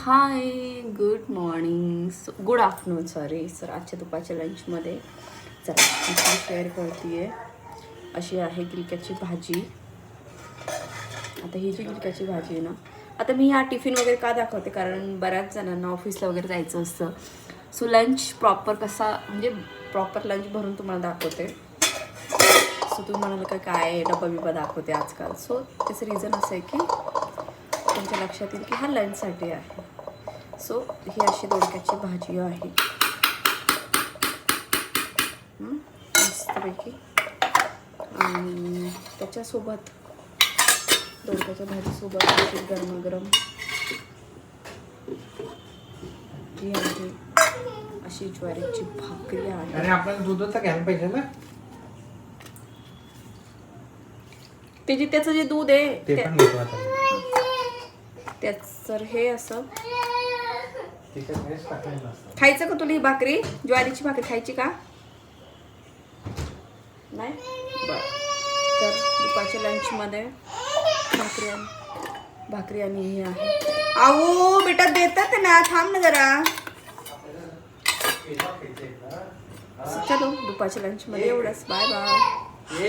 Hi good morning good afternoon sorry sir. आजच्या दुपारच्या लंचमध्ये चला मी शेअर करते आहे. अशी आहे गिलक्याची भाजी. आता ही जी गिलक्याची भाजी आहे ना, आता मी हा टिफिन वगैरे का दाखवते, कारण बऱ्याच जणांना ऑफिसला वगैरे जायचं असतं. सो लंच प्रॉपर कसा, म्हणजे प्रॉपर लंच भरून तुम्हाला दाखवते. सो तुम्ही म्हणाल काय डबा बिबा दाखवते आजकाल. सो त्याचं रिझन असं आहे की तुमच्या लक्षात येईल की हा लंचसाठी आहे. सो ही अशी दोडक्याची भाजी आहे मस्तपैकी. आणि त्याच्यासोबत दोडक्याच्या भाजीसोबत अशी गरमागरम ही आहे अशी ज्वारीची भाकरी आहे. आणि आपल्याला दूधच घ्यायला पाहिजे ना, त्याचं जे दूध आहे ते पण घेतो आता. त्याचं हे असं त्याच्यात हेच टाकायचं असतं. खायचं का तुला ही भाकरी, ज्वारीची भाकरी खायची का नाही? बरं, तर दुपारच्या लंचमध्ये भाकरी आणि हे आहे. आओ बेटा देतात ना, थांब ना जरा. चलो दुपारच्या लंचमध्ये एवढंच. Bye bye.